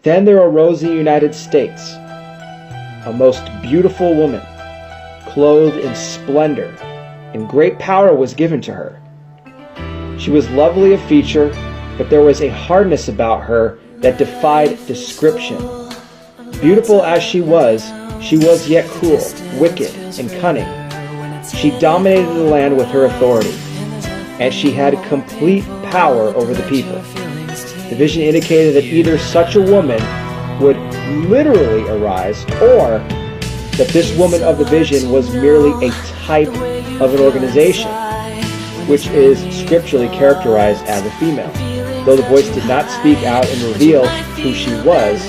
Then there arose in the United States a most beautiful woman, clothed in splendor, and great power was given to her. She was lovely of feature, but there was a hardness about her that defied description. Beautiful as she was yet cruel, wicked, and cunning. She dominated the land with her authority, and she had complete power over the people. The vision indicated that either such a woman would literally arise, or that this woman of the vision was merely a type of an organization, which is scripturally characterized as a female. Though the voice did not speak out and reveal who she was,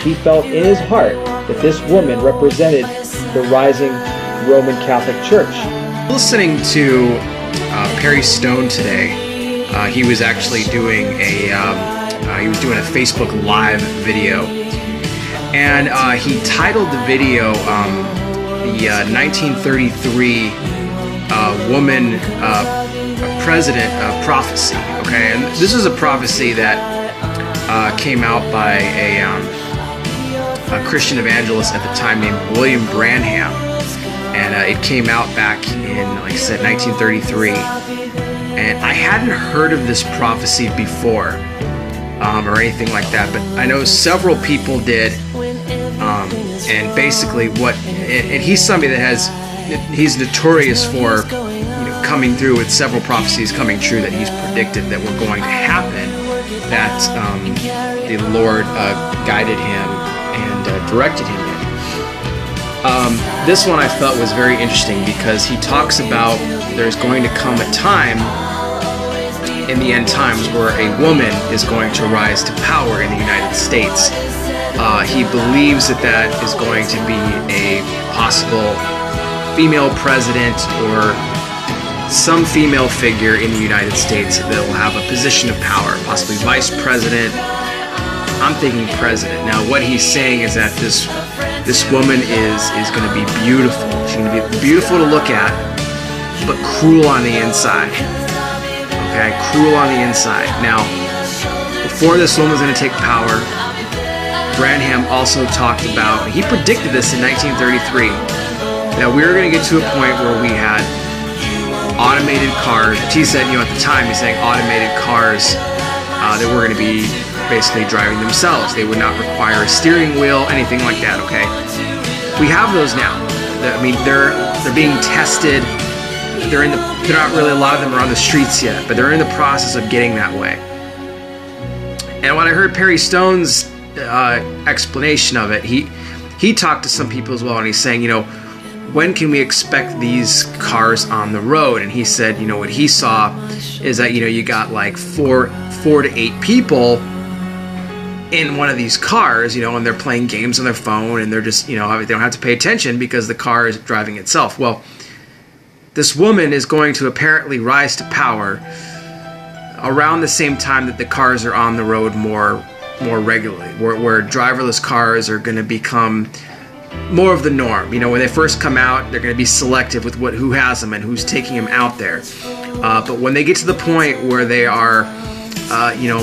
he felt in his heart that this woman represented the rising Roman Catholic Church. Listening to Perry Stone today, he was actually doing a Facebook Live video, and he titled the video the 1933 woman president prophecy. Okay, and this is a prophecy that came out by a Christian evangelist at the time named William Branham, and it came out back in, like I said, 1933. And I hadn't heard of this prophecy before, or anything like that, but I know several people did. And basically, and he's somebody that he's notorious for, coming through with several prophecies coming true that he's predicted that were going to happen, that the Lord guided him and directed him in. This one I felt was very interesting because he talks about there's going to come a time in the end times where a woman is going to rise to power in the United States. He believes that is going to be a possible female president or some female figure in the United States that will have a position of power, possibly vice president. I'm thinking president. Now, what he's saying is that this woman is going to be beautiful. She's going to be beautiful to look at, but cruel on the inside. Okay, cruel on the inside. Now, before this woman's going to take power, Branham also talked about, he predicted this in 1933, that we were going to get to a point where we had automated cars, which he said, at the time, he's saying automated cars that were going to be basically driving themselves. They would not require a steering wheel, anything like that, okay? We have those now. I mean, they're being tested. They're not really, a lot of them are on the streets yet, but they're in the process of getting that way. And when I heard Perry Stone's explanation of it, he talked to some people as well, and he's saying, when can we expect these cars on the road? And he said, what he saw is that, you got like four to eight people in one of these cars, and they're playing games on their phone, and they're just, they don't have to pay attention because the car is driving itself. Well, this woman is going to apparently rise to power around the same time that the cars are on the road more regularly, where driverless cars are going to become more of the norm. When they first come out, they're going to be selective with who has them and who's taking them out there. But when they get to the point where they are,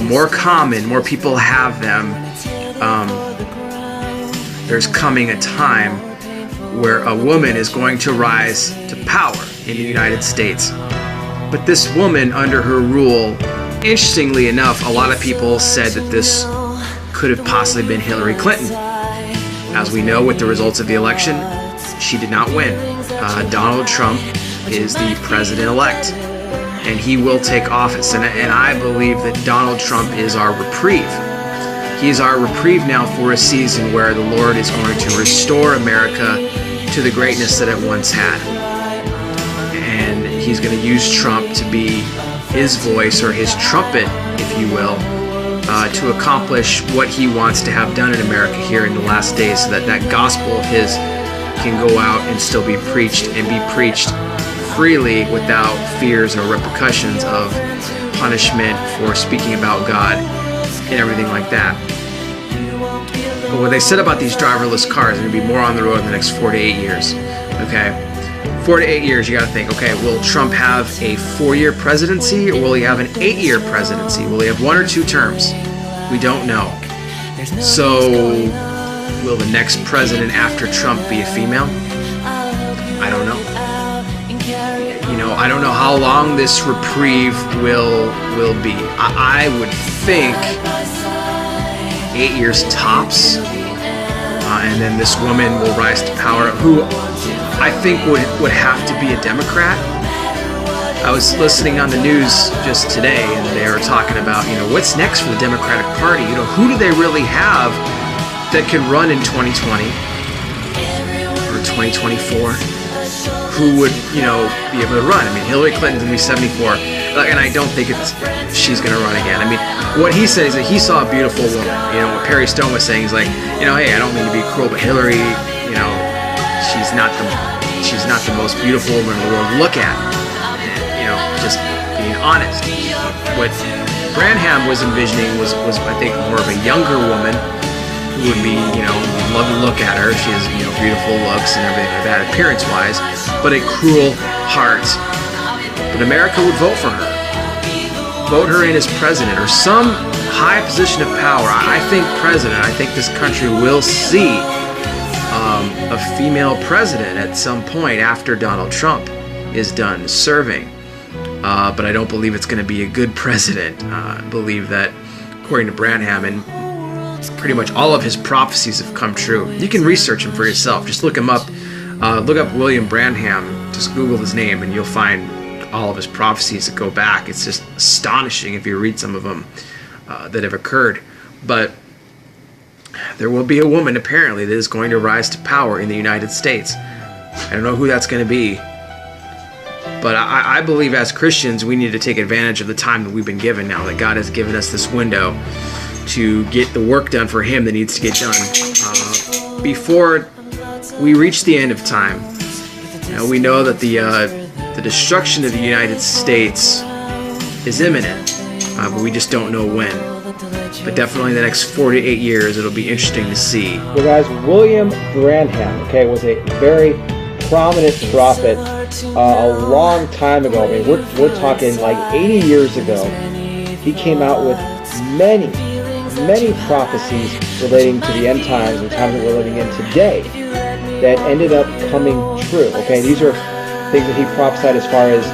more common, more people have them, there's coming a time where a woman is going to rise to power in the United States. But this woman, under her rule, interestingly enough, a lot of people said that this could have possibly been Hillary Clinton. As we know, with the results of the election, she did not win. Donald Trump is the president-elect, and he will take office. And I believe that Donald Trump is our reprieve. He is our reprieve now for a season where the Lord is going to restore America to the greatness that it once had. And he's going to use Trump to be his voice, or his trumpet, if you will, to accomplish what he wants to have done in America here in the last days, so that that gospel of his can go out and still be preached, and be preached freely without fears or repercussions of punishment for speaking about God and everything like that. But what they said about these driverless cars, are going to be more on the road in the next 4 to 8 years. Okay, 4 to 8 years, you got to think, okay, will Trump have a 4-year presidency, or will he have an 8-year presidency? Will he have 1 or 2 terms? We don't know. So, will the next president after Trump be a female? I don't know. You know, I don't know how long this reprieve will be. I would think 8 years tops, and then this woman will rise to power, who I think would have to be a Democrat. I was listening on the news just today, and they were talking about, you know, what's next for the Democratic Party. You know, who do they really have that can run in 2020 or 2024? Who would, you know, be able to run? I mean, Hillary Clinton's gonna be 74, and I don't think she's gonna run again. I mean, what he said is that he saw a beautiful woman. You know, what Perry Stone was saying is like, you know, hey, I don't mean to be cruel, but Hillary, you know, she's not the most beautiful woman in the world to look at. You know, just being honest. What Branham was envisioning was I think more of a younger woman who would be, you know, you'd love to look at her. She has, you know, beautiful looks and everything like that, appearance-wise, but a cruel heart. But America would vote for her. Vote her in as president or some high position of power. I think president. I think this country will see a female president at some point after Donald Trump is done serving. But I don't believe it's going to be a good president. I believe that, according to Branham, and pretty much all of his prophecies have come true. You can research him for yourself. Just look him up. Look up William Branham. Just Google his name, and you'll find all of his prophecies that go back. It's just astonishing if you read some of them that have occurred. But there will be a woman, apparently, that is going to rise to power in the United States. I don't know who that's going to be. But I believe as Christians, we need to take advantage of the time that we've been given now, that God has given us this window to get the work done for Him that needs to get done before we reach the end of time. You know, we know that the destruction of the United States is imminent, but we just don't know when. But definitely in the next 4 to 8 years, it'll be interesting to see. Well, guys, William Branham, okay, was a very prominent prophet a long time ago. I mean, we're talking like 80 years ago. He came out with many prophecies relating to the end times and times that we're living in today that ended up coming true. Okay, these are things that he prophesied as far as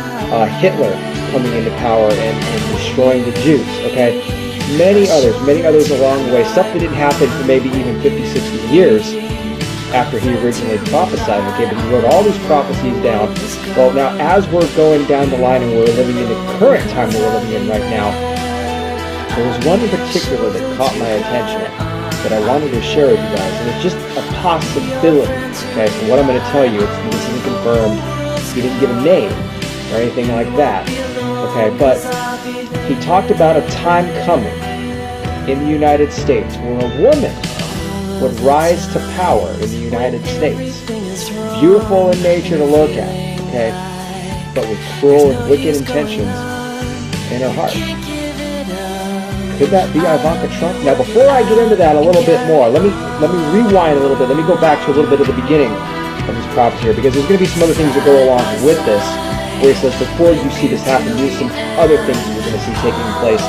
Hitler coming into power and destroying the Jews. Okay, many others along the way. Stuff that didn't happen for maybe even 50, 60 years after he originally prophesied. Okay, but he wrote all these prophecies down. Well, now as we're going down the line and we're living in the current time that we're living in right now, there was one in particular that caught my attention that I wanted to share with you guys, and it's just a possibility. Okay, so what I'm going to tell you, this isn't confirmed. He didn't give a name or anything like that. Okay, but he talked about a time coming in the United States where a woman would rise to power in the United States. Beautiful in nature to look at, okay, but with cruel and wicked intentions in her heart. Could that be Ivanka Trump? Now, before I get into that a little bit more, let me rewind a little bit. Let me go back to a little bit of the beginning of this prophecy here, because there's going to be some other things that go along with this, where he says before you see this happen, there's some other things that you're going to see taking place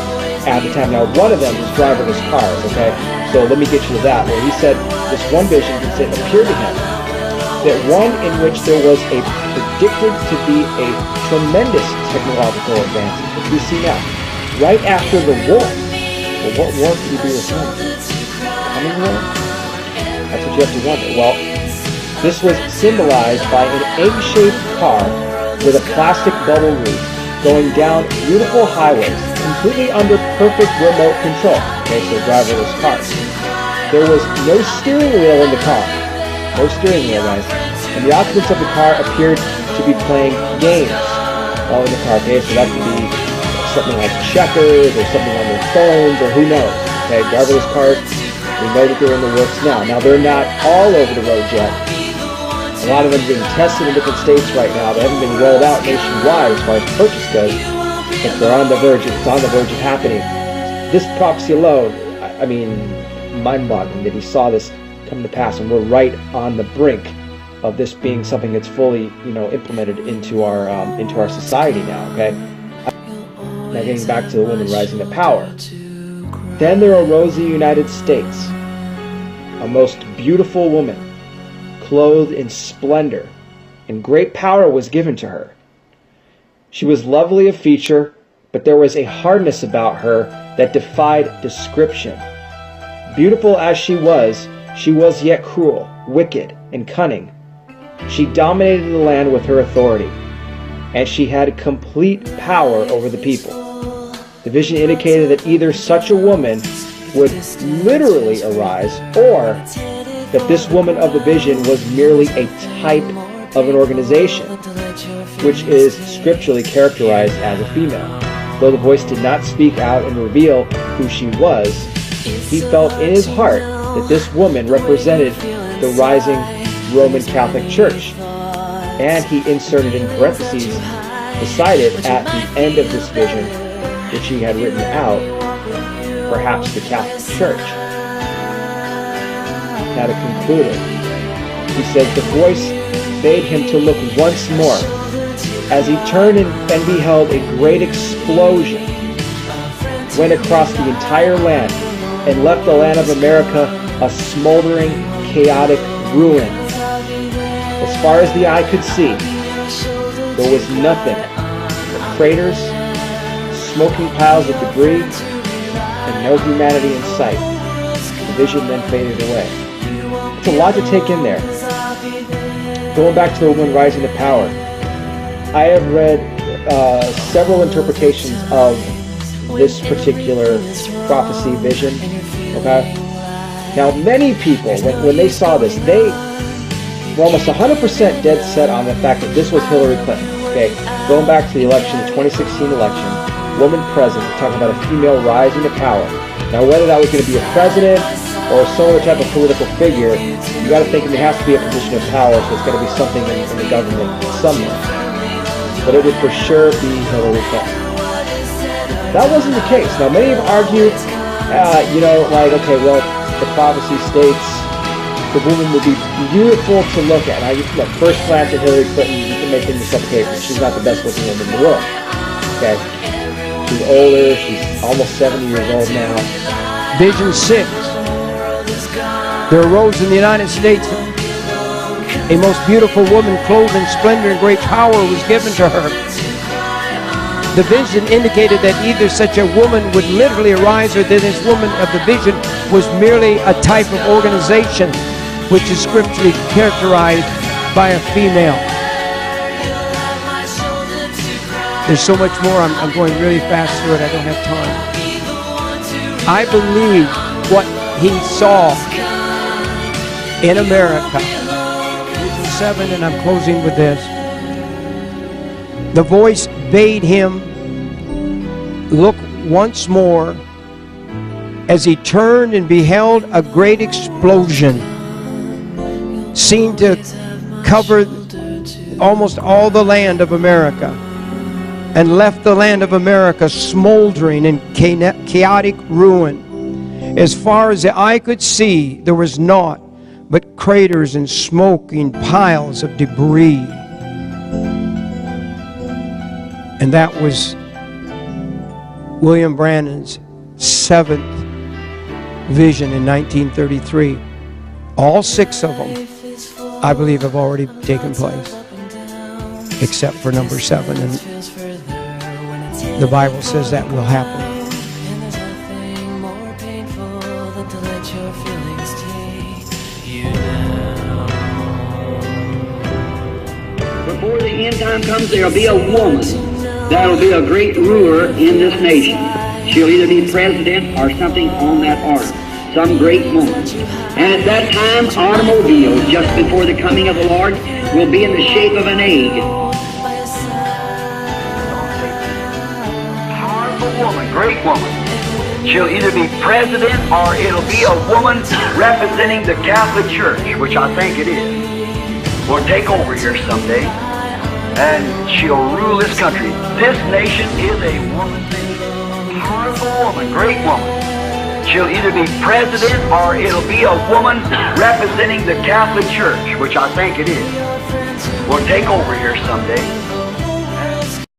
at the time. Now, one of them is driverless cars, okay? So let me get you to that, where he said this one vision appeared to him, that one in which there was a predicted to be a tremendous technological advancement, which we see now, right after the war. Well, what war could he be referring to? Coming war? That's what you have to wonder. Well, this was symbolized by an egg-shaped car with a plastic bubble roof going down beautiful highways, completely under perfect remote control. Okay, so driverless cars. There was no steering wheel in the car. No steering wheel, guys. And the occupants of the car appeared to be playing games while in the car. Okay, so that could be something like checkers or something on their phones or who knows. Okay, driverless cars, we know that they're in the works now. Now, they're not all over the road yet. A lot of them are being tested in different states right now. They haven't been rolled out nationwide as far as purchase goes. But they're on the verge. It's on the verge of happening. This prophecy alone, I mean, mind-boggling that he saw this come to pass, and we're right on the brink of this being something that's fully, implemented into our society now. Okay. Now, getting back to the woman rising to power. Then there arose in the United States a most beautiful woman, clothed in splendor, and great power was given to her. She was lovely of feature, but there was a hardness about her that defied description. Beautiful as she was yet cruel, wicked, and cunning. She dominated the land with her authority, and she had complete power over the people. The vision indicated that either such a woman would literally arise, or that this woman of the vision was merely a type of an organization, which is scripturally characterized as a female. Though the voice did not speak out and reveal who she was, he felt in his heart that this woman represented the rising Roman Catholic Church, and he inserted in parentheses beside it at the end of this vision, which he had written out, perhaps the Catholic Church. Now to conclude it, he says, the voice bade him to look once more, as he turned and beheld a great explosion went across the entire land and left the land of America a smoldering, chaotic ruin. As far as the eye could see, there was nothing but craters, smoking piles of debris, and no humanity in sight. The vision then faded away. It's a lot to take in there. Going back to the woman rising to power, I have read several interpretations of this particular prophecy vision. Okay. Now, many people, when they saw this, they were almost 100% dead set on the fact that this was Hillary Clinton. Okay. Going back to the election, the 2016 election, woman president, talking about a female rising to power. Now, whether that was going to be a president or some other type of political figure, you got to think it has to be a position of power, so it's got to be something in the government somewhere. But it would for sure be Hillary Clinton. That wasn't the case. Now, many have argued, okay, well, the prophecy states the woman would be beautiful to look at. Now, look, first glance at Hillary Clinton, you can make things interpretation. She's not the best looking woman in the world. Okay? She's older. She's almost 70 years old now. Vision 6. There arose in the United States a most beautiful woman clothed in splendor and great power was given to her. The vision indicated that either such a woman would literally arise, or that this woman of the vision was merely a type of organization which is scripturally characterized by a female. There's so much more. I'm going really fast through it. I don't have time. I believe what he saw in America. Vision 7, and I'm closing with this. The voice bade him look once more, as he turned and beheld a great explosion, seemed to cover almost all the land of America, and left the land of America smoldering in chaotic ruin. As far as the eye could see, there was naught but craters and smoking piles of debris. And that was William Brandon's 7th vision in 1933. All 6 of them, I believe, have already taken place, except for number 7. And the Bible says that will happen. Before the end time comes, there'll be a woman that'll be a great ruler in this nation. She'll either be president or something on that order, some great woman. And at that time, automobiles, just before the coming of the Lord, will be in the shape of an egg. Powerful woman, great woman. She'll either be president or it'll be a woman representing the Catholic Church, which I think it is. Will take over here someday, and she'll rule this country. This nation is a woman, powerful woman, great woman. She'll either be president or it'll be a woman representing the Catholic Church, which I think it is. Will take over here someday.